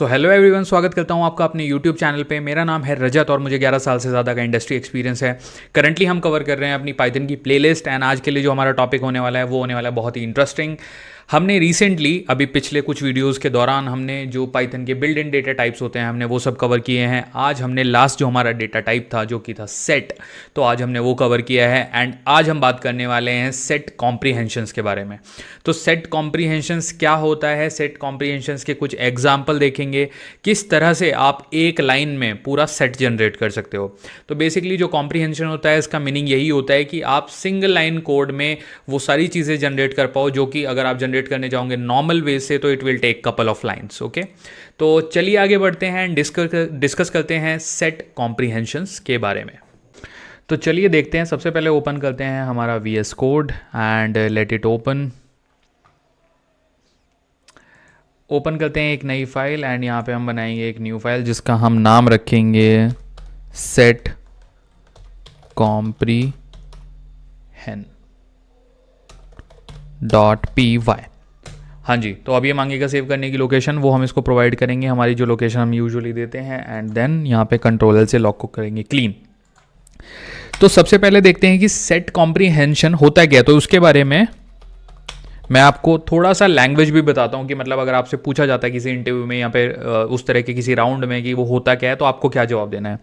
So hello everyone, स्वागत करता हूं आपका अपने यूट्यूब चैनल पे। मेरा नाम है रजत और मुझे 11 साल से ज़्यादा का इंडस्ट्री एक्सपीरियंस है। करंटली हम कवर कर रहे हैं अपनी पाइथन की प्लेलिस्ट एंड आज के लिए जो हमारा टॉपिक होने वाला है वो होने वाला है बहुत ही इंटरेस्टिंग। हमने रिसेंटली अभी पिछले कुछ वीडियोस के दौरान हमने जो पाइथन के बिल्ट इन डेटा टाइप्स होते हैं हमने वो सब कवर किए हैं। आज हमने लास्ट जो हमारा डेटा टाइप था जो कि था सेट, तो आज हमने वो कवर किया है एंड आज हम बात करने वाले हैं सेट कॉम्प्रीहेंशंस के बारे में। तो सेट कॉम्प्रीहेंशंस क्या होता है, सेट कॉम्प्रीहेंशंस के कुछ एग्जाम्पल देखेंगे, किस तरह से आप एक लाइन में पूरा सेट जनरेट कर सकते हो। तो बेसिकली जो कॉम्प्रीहेंशन होता है इसका मीनिंग यही होता है कि आप सिंगल लाइन कोड में वो सारी चीज़ें जनरेट कर पाओ जो कि अगर आप जनरेट करने जाओगे नॉर्मल वे से तो it will take couple of lines. Okay, तो चलिए आगे बढ़ते हैं एंड डिस्कस करते हैं सेट कॉम्प्रीहेंशंस के बारे में। तो चलिए देखते हैं। सबसे पहले ओपन करते हैं हमारा VS code and let it open करते हैं एक नई फाइल एंड यहाँ पे हम बनाएंगे एक न्यू फाइल जिसका हम नाम रखेंगे सेट comprehend.py। हाँ जी, तो अब ये मांगेगा सेव करने की लोकेशन, वो हम इसको प्रोवाइड करेंगे हमारी जो लोकेशन हम यूजुअली देते हैं एंड देन यहाँ पे कंट्रोल से लॉक को करेंगे क्लीन। तो सबसे पहले देखते हैं कि सेट कॉम्प्रीहेंशन होता क्या, तो उसके बारे में मैं आपको थोड़ा सा लैंग्वेज भी बताता हूँ कि मतलब अगर आपसे पूछा जाता है किसी इंटरव्यू में या पे उस तरह के किसी राउंड में कि वो होता क्या है तो आपको क्या जवाब देना है।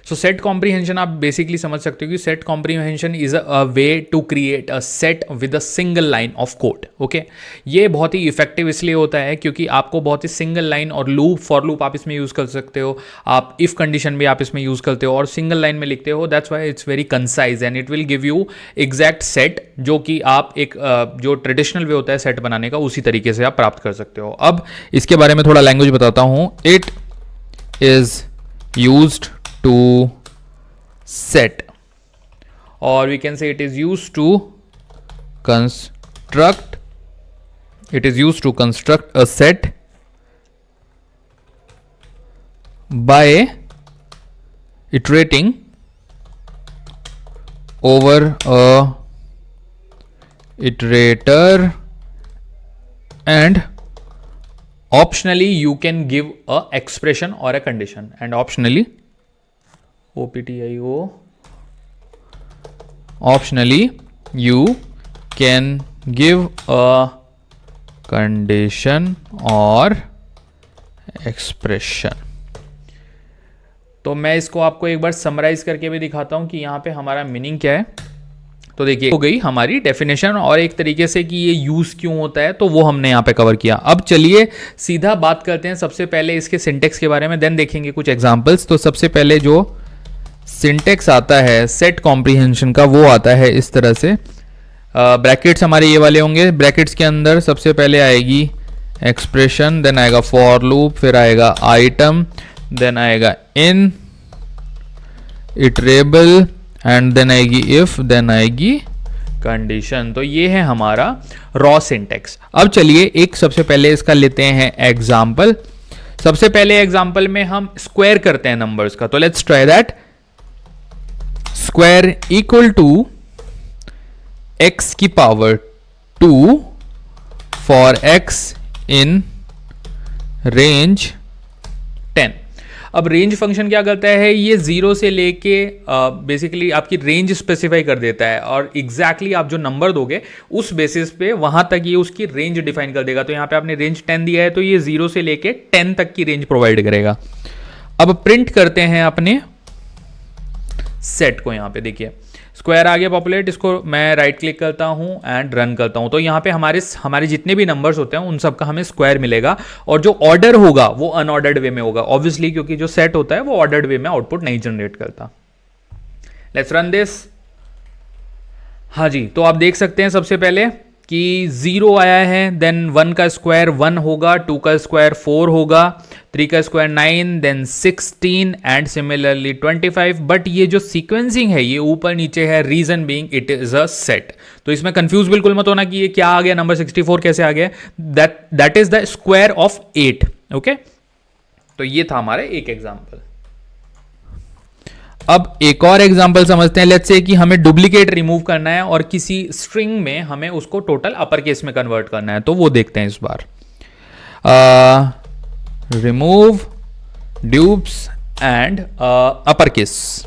सो सेट कॉम्प्रीहेंशन आप बेसिकली समझ सकते हो कि set comprehension is a way to create a set with a single line of code. Okay, ये बहुत ही इफेक्टिव इसलिए होता है क्योंकि आपको बहुत ही सिंगल लाइन और लूप, फॉर लूप आप इसमें यूज कर सकते हो, आप इफ कंडीशन भी आप इसमें यूज करते हो और सिंगल लाइन में लिखते हो। That's why it's very concise and it will give you exact set जो कि आप एक जो ट्रेडिशनल वे होता है सेट बनाने का उसी तरीके से आप प्राप्त कर सकते हो। अब इसके बारे में थोड़ा लैंग्वेज बताता हूं। It is used to set, or we can say it is used to construct a set by iterating over a iterator and optionally you can give a expression or a condition and optionally you can give a condition or expression। तो मैं इसको आपको एक बार summarise करके भी दिखाता हूं कि यहां पे हमारा मीनिंग क्या है। तो देखिए हो गई हमारी डेफिनेशन और एक तरीके से कि ये यूज क्यों होता है तो वो हमने यहाँ पे कवर किया। अब चलिए सीधा बात करते हैं सबसे पहले इसके सिंटेक्स के बारे में, देन देखेंगे कुछ एग्जांपल्स। तो सबसे पहले जो सिंटेक्स आता है सेट कॉम्प्रीहेंशन का वो आता है इस तरह से। ब्रैकेट्स हमारे ये वाले होंगे। ब्रैकेट्स के अंदर सबसे पहले आएगी एक्सप्रेशन, देन आएगा फॉर लूप, फिर आएगा आइटम, देन आएगा इन इटरेबल एंड देन आएगी इफ, देन आएगी कंडीशन। तो ये है हमारा रॉ सिंटेक्स। अब चलिए एक सबसे पहले इसका लेते हैं एग्जाम्पल। सबसे पहले एग्जाम्पल में हम स्क्वायर करते हैं नंबर्स का, तो let's try that. Square equal to x की power 2 for x in range 10। अब रेंज फंक्शन क्या करता है, ये 0 से लेके बेसिकली आपकी रेंज स्पेसिफाई कर देता है और एग्जैक्टली आप जो नंबर दोगे उस बेसिस पे वहां तक ये उसकी रेंज डिफाइन कर देगा। तो यहां पे आपने रेंज 10 दिया है तो ये 0 से लेके 10 तक की रेंज प्रोवाइड करेगा। अब प्रिंट करते हैं अपने सेट को। यहां पे देखिए स्क्वायर आ गया पॉपुलेट, इसको मैं राइट क्लिक करता हूं एंड रन करता हूं तो यहां पे हमारे जितने भी नंबर्स होते हैं उन सब का हमें स्क्वायर मिलेगा और जो ऑर्डर होगा वो अनऑर्डर्ड वे में होगा ऑब्वियसली, क्योंकि जो सेट होता है वो ऑर्डर्ड वे में आउटपुट नहीं जनरेट करता। Let's run this. हाँ जी, तो आप देख सकते हैं सबसे पहले कि 0 आया है, देन 1 का स्क्वायर 1 होगा, 2 का स्क्वायर 4 होगा, 3 का square 9, then 16 and similarly 25। But ये जो सीक्वेंसिंग है ये ऊपर नीचे है, reason being it is a set. तो इसमें कंफ्यूज बिल्कुल मत होना कि ये क्या आ गया, नंबर 64 कैसे आ गया। That is the square of 8। Okay, तो ये था हमारा एक एग्जाम्पल। अब एक और एग्जांपल समझते हैं। लेट्स से कि हमें डुप्लीकेट रिमूव करना है और किसी स्ट्रिंग में हमें उसको टोटल अपर केस में कन्वर्ट करना है, तो वो देखते हैं इस बार। Remove dupes and upper case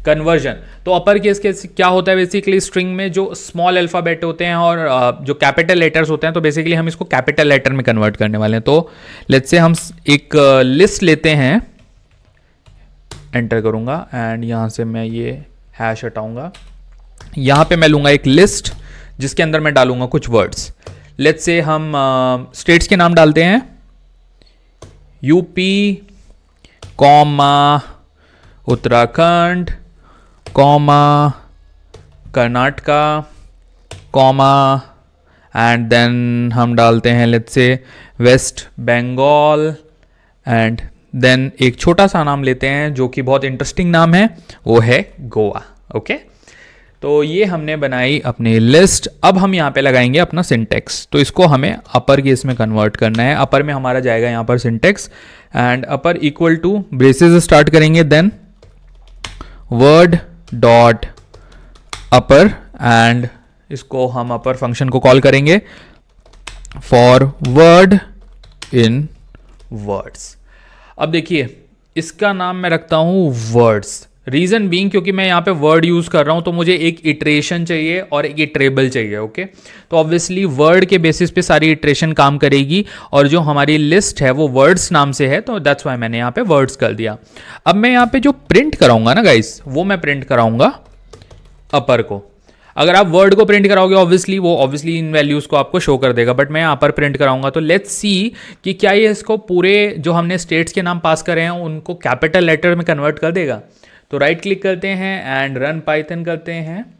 conversion. तो अपर केस के क्या होता है, बेसिकली स्ट्रिंग में जो स्मॉल अल्फाबेट होते हैं और जो कैपिटल लेटर्स होते हैं, तो बेसिकली हम इसको कैपिटल लेटर में कन्वर्ट करने वाले हैं। तो लेट्स से हम एक लिस्ट लेते हैं, एंटर करूंगा एंड यहां से मैं ये हैश हटाऊंगा। यहां पे मैं लूंगा एक लिस्ट जिसके अंदर मैं डालूंगा कुछ वर्ड्स। लेट्स से हम स्टेट्स के नाम डालते हैं, UP comma Uttarakhand comma Karnataka comma and then हम डालते हैं लेट्स से वेस्ट बंगाल एंड देन एक छोटा सा नाम लेते हैं जो कि बहुत इंटरेस्टिंग नाम है, वो है गोवा। ओके, तो ये हमने बनाई अपनी लिस्ट। अब हम यहाँ पे लगाएंगे अपना सिंटेक्स। तो इसको हमें अपर केस में कन्वर्ट करना है। अपर में हमारा जाएगा यहाँ पर syntax and upper equal to braces start करेंगे, then word dot upper and इसको हम अपर फंक्शन को कॉल करेंगे फॉर वर्ड इन वर्ड्स। अब देखिए इसका नाम मैं रखता हूं वर्ड्स। रीजन बीइंग क्योंकि मैं यहाँ पे वर्ड यूज कर रहा हूं तो मुझे एक इटरेशन चाहिए और एक इटरेबल चाहिए। ओके, तो ऑब्वियसली वर्ड के बेसिस पे सारी इटरेशन काम करेगी और जो हमारी लिस्ट है वो वर्ड्स नाम से है, तो दैट्स वाई मैंने यहाँ पे वर्ड्स कर दिया। अब मैं यहाँ पे जो प्रिंट कराऊंगा ना गाइस, वो मैं प्रिंट कराऊंगा अपर को। अगर आप वर्ड को प्रिंट कराओगे ऑब्वियसली इन वैल्यूज को आपको शो कर देगा, बट मैं यहाँ पर प्रिंट कराऊंगा। तो लेट्स सी कि क्या ये इसको पूरे जो हमने स्टेट्स के नाम पास करे हैं उनको कैपिटल लेटर में कन्वर्ट कर देगा। तो राइट क्लिक करते हैं एंड रन पाइथन करते हैं।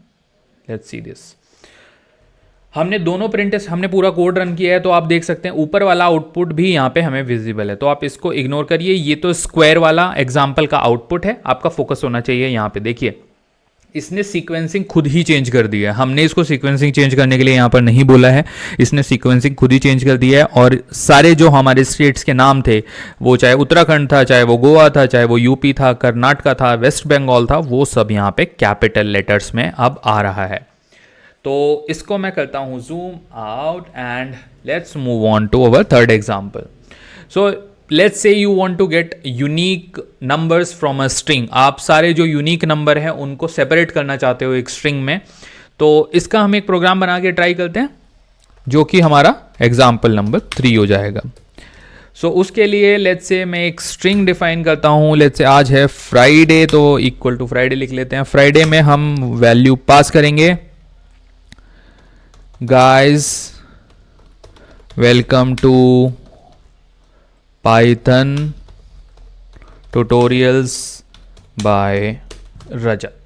Let's see this. हमने दोनों हमने पूरा कोड रन किया है, तो आप देख सकते हैं ऊपर वाला आउटपुट भी यहाँ पे हमें विजिबल है। तो आप इसको इग्नोर करिए, ये तो स्क्वायर वाला एग्जाम्पल का आउटपुट है। आपका फोकस होना चाहिए यहाँ पे। देखिए इसने सीक्वेंसिंग खुद ही चेंज कर दी है। हमने इसको सीक्वेंसिंग चेंज करने के लिए यहाँ पर नहीं बोला है, इसने सीक्वेंसिंग खुद ही चेंज कर दी है। और सारे जो हमारे स्टेट्स के नाम थे, वो चाहे उत्तराखंड था, चाहे वो गोवा था, चाहे वो यूपी था, कर्नाटका था, वेस्ट बंगाल था, वो सब यहाँ पे कैपिटल लेटर्स में अब आ रहा है। तो इसको मैं करता हूँ zoom out and let's move on to our third example. So let's say you want to get unique numbers from a string. आप सारे जो यूनिक नंबर हैं उनको सेपरेट करना चाहते हो एक स्ट्रिंग में। तो इसका हम एक प्रोग्राम बना के ट्राई करते हैं जो कि हमारा एग्जाम्पल नंबर 3 हो जाएगा। सो उसके लिए लेट्स से मैं एक स्ट्रिंग डिफाइन करता हूँ। लेट्स से आज है फ्राइडे, तो इक्वल टू फ्राइडे लिख लेते हैं। फ्राइडे में हम वैल्यू पास करेंगे guys welcome to Python tutorials by Rajat.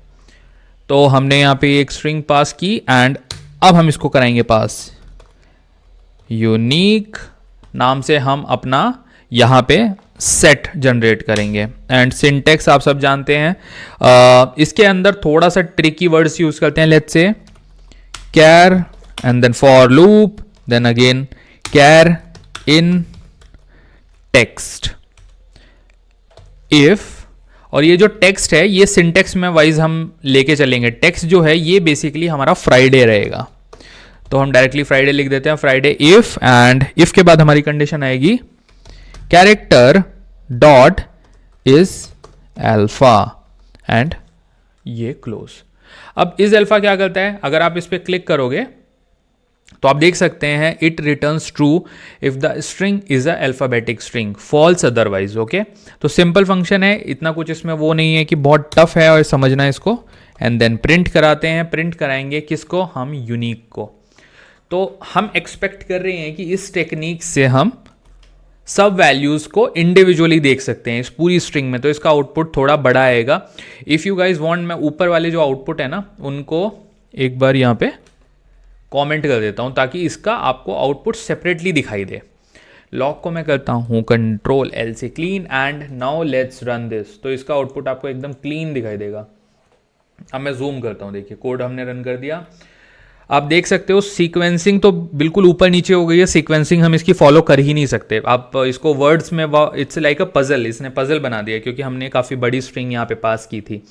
तो हमने यहाँ पे एक स्ट्रिंग पास की एंड अब हम इसको कराएंगे पास यूनिक नाम से। हम अपना यहाँ पे सेट जनरेट करेंगे एंड सिंटेक्स आप सब जानते हैं। इसके अंदर थोड़ा सा ट्रिकी वर्ड्स यूज करते हैं। Let's say char and then for loop, then again char in text if. और ये जो टेक्स्ट है ये सिंटेक्स में वाइज हम लेके चलेंगे। टेक्स्ट जो है ये बेसिकली हमारा फ्राइडे रहेगा, तो हम डायरेक्टली फ्राइडे लिख देते हैं। फ्राइडे इफ, एंड इफ के बाद हमारी कंडीशन आएगी character dot is alpha and ये क्लोज। अब इज अल्फा क्या करता है, अगर आप इस पर क्लिक करोगे तो आप देख सकते हैं it returns true if the string is a alphabetic string, false otherwise. Okay, तो सिंपल फंक्शन है, इतना कुछ इसमें वो नहीं है कि बहुत टफ है और समझना इसको। एंड देन प्रिंट कराते हैं। प्रिंट कराएंगे किसको, हम यूनिक को। तो हम एक्सपेक्ट कर रहे हैं कि इस टेक्निक से हम सब वैल्यूज को इंडिविजुअली देख सकते हैं इस पूरी स्ट्रिंग में, तो इसका आउटपुट थोड़ा बड़ा आएगा। इफ यू गाइज वांट, मैं ऊपर वाले जो आउटपुट है ना उनको एक बार यहाँ पे कमेंट कर देता हूं ताकि इसका आपको आउटपुट सेपरेटली दिखाई दे। लॉक को मैं करता हूं कंट्रोल एल से clean and now let's run this. तो इसका आउटपुट आपको एकदम क्लीन दिखाई देगा। अब मैं जूम करता हूं, देखिए कोड हमने रन कर दिया। आप देख सकते हो सीक्वेंसिंग तो बिल्कुल ऊपर नीचे हो गई है, सीक्वेंसिंग हम इसकी फॉलो कर ही नहीं सकते। आप इसको वर्ड्स में इट्स लाइक अ पजल, इसने पजल बना दिया क्योंकि हमने काफ़ी बड़ी स्ट्रिंग यहाँ पे पास की थी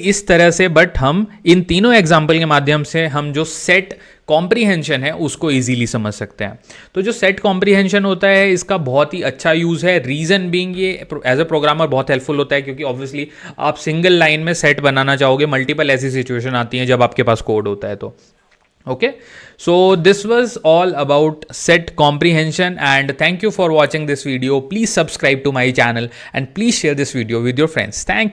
इस तरह से। बट हम इन तीनों एग्जाम्पल के माध्यम से हम जो सेट कॉम्प्रीहेंशन है उसको इजीली समझ सकते हैं। तो जो सेट कॉम्प्रीहेंशन होता है इसका बहुत ही अच्छा यूज़ है, रीज़न बीइंग ये एज अ प्रोग्रामर बहुत हेल्पफुल होता है क्योंकि ऑब्वियसली आप सिंगल लाइन में सेट बनाना चाहोगे, मल्टीपल ऐसी सिचुएशन आती हैं जब आपके पास कोड होता है तो। Okay, so this was all about set comprehension, and thank you for watching this video. Please subscribe to my channel and please share this video with your friends. Thank